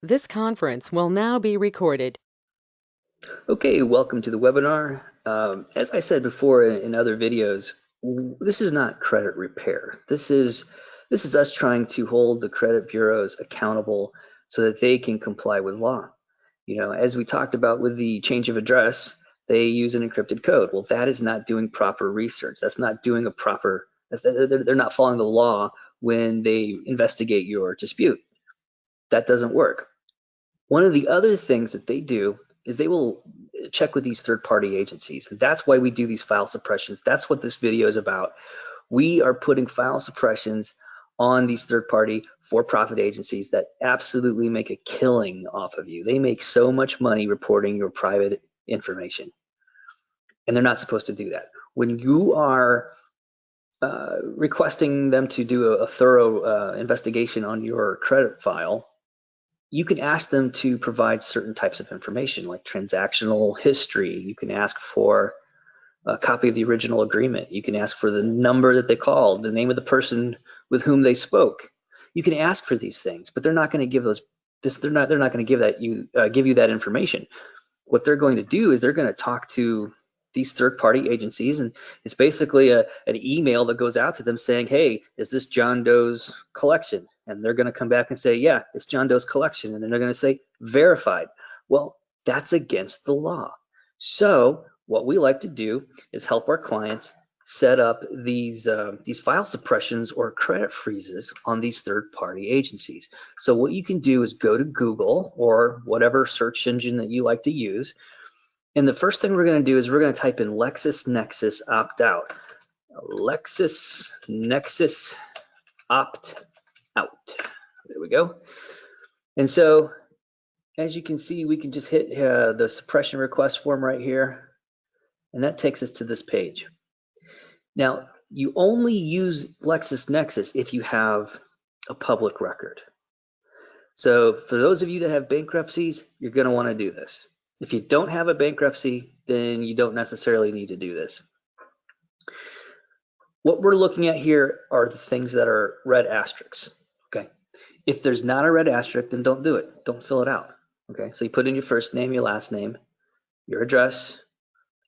This conference will now be recorded. Okay, welcome to the webinar. As I said before in other videos, this is not credit repair. This is us trying to hold the credit bureaus accountable so that they can comply with law. You know, as we talked about with the change of address, they use an encrypted code. Well, that is not doing proper research. That's not doing a proper, they're not following the law when they investigate your dispute. That doesn't work. One of the other things that they do is they will check with these third-party agencies. That's why we do these file suppressions. That's what this video is about. We are putting file suppressions on these third-party for-profit agencies that absolutely make a killing off of you. They make so much money reporting your private information, and they're not supposed to do that. When you are requesting them to do a thorough investigation on your credit file, you can ask them to provide certain types of information like transactional history. You can ask for a copy of the original agreement. You can ask for the number that they called, the name of the person with whom they spoke. You can ask for these things, but they're not going to give those. They're not going to give you that information. What they're going to do is they're going to talk to these third-party agencies, and it's basically an email that goes out to them saying, hey, is this John Doe's collection? And they're going to come back and say, yeah, it's John Doe's collection. And then they're going to say verified. Well, that's against the law. So what we like to do is help our clients set up these file suppressions or credit freezes on these third-party agencies. So what you can do is go to Google or whatever search engine that you like to use, and the first thing we're going to do is we're going to type in LexisNexis opt-out. LexisNexis opt-out. There we go. And so as you can see, we can just hit the suppression request form right here, and that takes us to this page. Now, you only use LexisNexis if you have a public record. So for those of you that have bankruptcies, you're going to want to do this. If you don't have a bankruptcy, then you don't necessarily need to do this. What we're looking at here are the things that are red asterisks. Okay. If there's not a red asterisk, then don't do it. Don't fill it out. Okay. So you put in your first name, your last name, your address.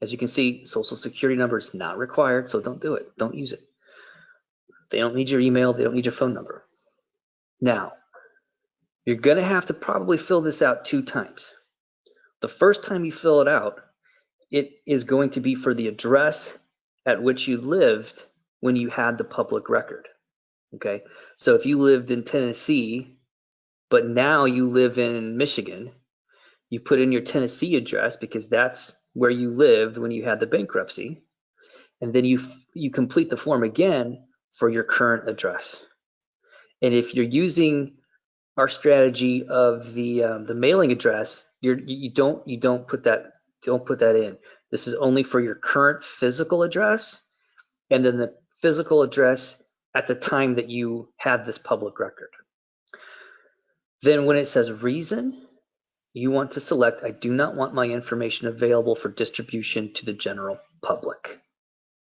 As you can see, social security number is not required, so don't do it. Don't use it. They don't need your email. They don't need your phone number. Now, you're going to have to probably fill this out 2 times. The first time you fill it out, it is going to be for the address at which you lived when you had the public record. Okay, so if you lived in Tennessee, but now you live in Michigan, you put in your Tennessee address because that's where you lived when you had the bankruptcy, and then you complete the form again for your current address. And if you're using our strategy of the mailing address, you don't put that in. This is only for your current physical address, and then the physical address at the time that you had this public record. Then when it says reason, you want to select, I do not want my information available for distribution to the general public.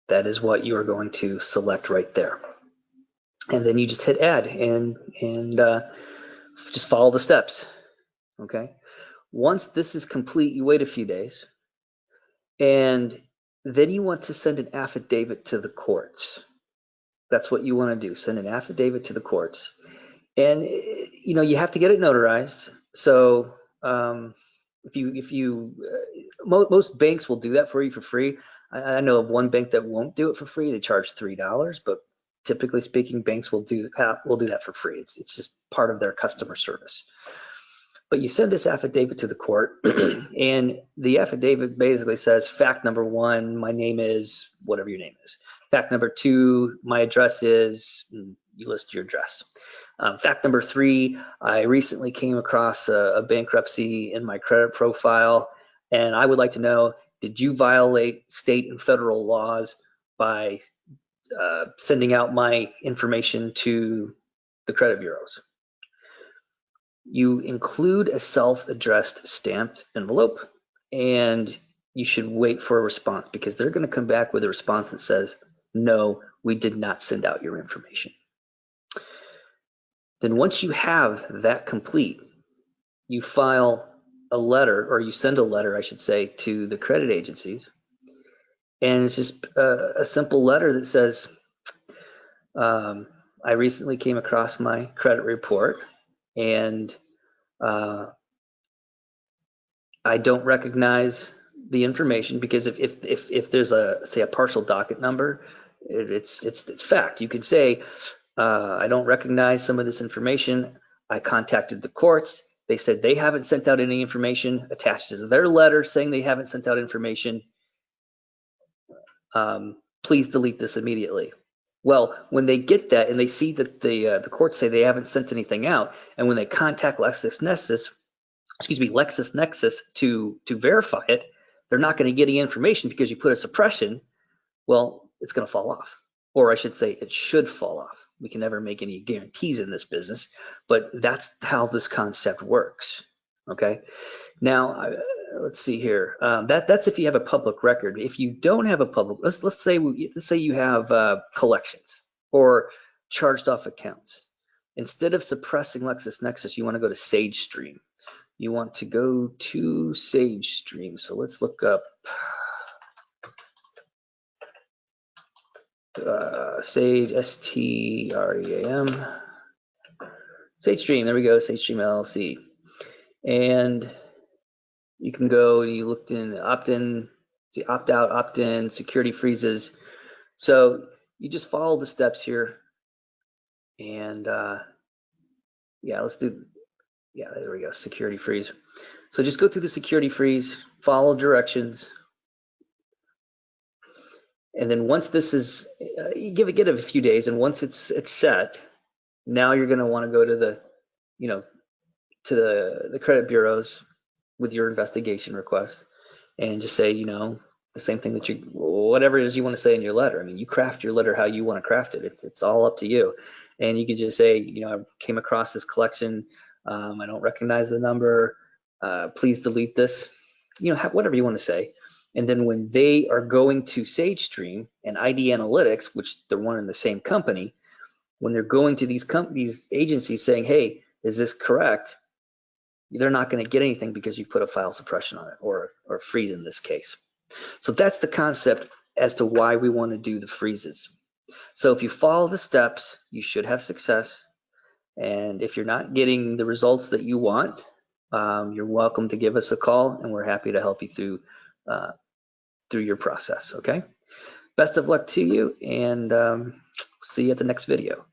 That is what you are going to select right there. And then you just hit add and just follow the steps. Okay. Once this is complete, you wait a few days, and then you want to send an affidavit to the courts. That's what you want to do. Send an affidavit to the courts, and you know you have to get it notarized. So most banks will do that for you for free. I know of one bank that won't do it for free. They charge $3, but typically speaking, banks will do that for free. It's just part of their customer service. But you send this affidavit to the court, and the affidavit basically says, fact number 1, my name is whatever your name is. Fact number 2, my address is, you list your address. Fact number 3, I recently came across a bankruptcy in my credit profile, and I would like to know, did you violate state and federal laws by sending out my information to the credit bureaus? You include a self-addressed stamped envelope, and you should wait for a response because they're going to come back with a response that says, no, we did not send out your information. Then once you have that complete, you file a letter, or you send a letter, I should say, to the credit agencies. And it's just a simple letter that says, I recently came across my credit report, and uh, I don't recognize the information, because if there's a, say, a partial docket number, it's fact. You could say, I don't recognize some of this information. I contacted the courts. They said they haven't sent out any information. Attached is their letter saying they haven't sent out information. Please delete this immediately. Well, when they get that and they see that the courts say they haven't sent anything out, and when they contact LexisNexis to verify it, they're not going to get any information because you put a suppression. Well, it's going to fall off. Or I should say, it should fall off. We can never make any guarantees in this business, but that's how this concept works. Okay. Now, let's see here. That's if you have a public record. If you don't have a public, let's say you have collections or charged off accounts. Instead of suppressing LexisNexis, you want to go to SageStream. You want to go to SageStream. So let's look up Sage, S-T-R-E-A-M. SageStream, there we go, SageStream LLC. And you can go, you looked in opt-in, see opt-out, opt-in, security freezes. So you just follow the steps here. And yeah, there we go, security freeze. So just go through the security freeze, follow directions. And then once this is, you give it a few days, and once it's set, now you're going to want to go to the credit bureaus with your investigation request, and just say, the same thing that whatever it is you want to say in your letter. I mean, you craft your letter how you want to craft it. It's all up to you. And you could just say, I came across this collection. I don't recognize the number. Please delete this. Whatever you want to say. And then when they are going to SageStream and ID Analytics, which they're one and the same company, when they're going to these agencies saying, hey, is this correct? They're not going to get anything because you put a file suppression on it, or freeze in this case. So that's the concept as to why we want to do the freezes. So if you follow the steps, you should have success. And if you're not getting the results that you want, you're welcome to give us a call, and we're happy to help you through your process. Okay. Best of luck to you, and see you at the next video.